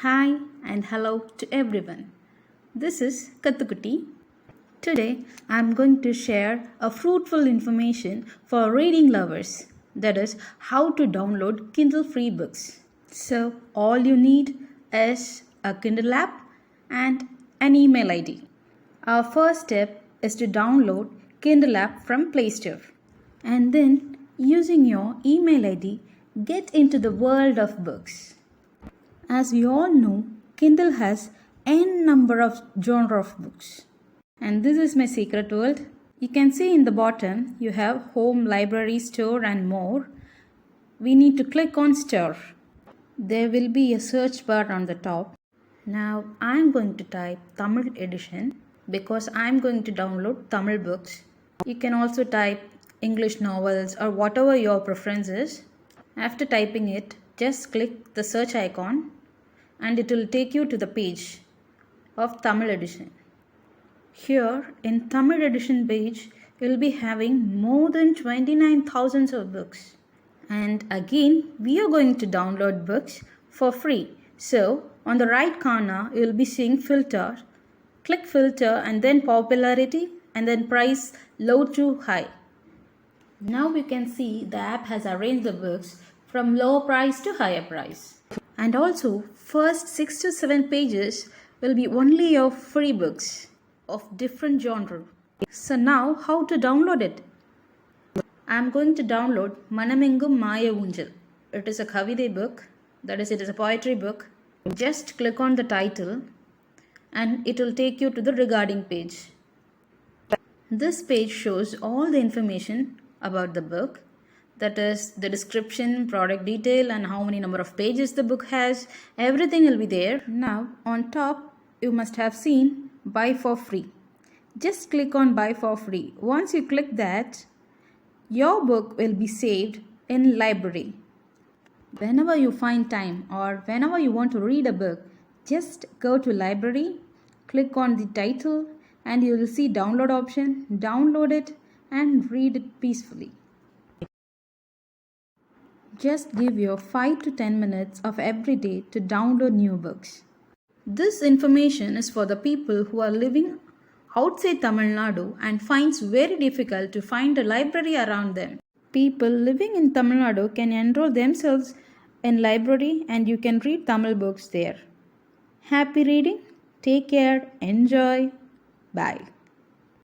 Hi and hello to everyone. This is Kathukutti. Today I am going to share a fruitful information for reading lovers. That is how to download Kindle free books. So all you need is a Kindle app and an email ID. Our first step is to download Kindle app from Play Store. And then using your email ID get into the world of books. As we all know, Kindle has n number of genre of books. And this is my secret world. You can see in the bottom you have home, library, store and more. We need to click on store. There will be a search bar on the top. Now I am going to type Tamil edition because I am going to download Tamil books. You can also type English novels or whatever your preference is. After typing it, just click the search icon and it will take you to the page of Tamil edition. Here in Tamil edition page, you will be having more than 29,000 of books. And again, we are going to download books for free. So on the right corner, you will be seeing filter. Click filter and then popularity and then price low to high. Now we can see the app has arranged the books from lower price to higher price. And also, first 6 to 7 pages will be only your free books of different genre. So now, how to download it? I am going to download Manamengum Maya Unjal. It is a Kavide book, that is, it is a poetry book. Just click on the title and it will take you to the regarding page. This page shows all the information about the book. That is the description, product detail and how many number of pages the book has. Everything will be there. Now on top you must have seen buy for free. Just click on buy for free. Once you click that, your book will be saved in library. Whenever you find time or whenever you want to read a book, just go to library, click on the title and you will see download option, download it and read it peacefully. Just give your 5 to 10 minutes of every day to download new books. This information is for the people who are living outside Tamil Nadu and finds very difficult to find a library around them. People living in Tamil Nadu can enroll themselves in library and you can read Tamil books there. Happy reading. Take care. Enjoy. Bye.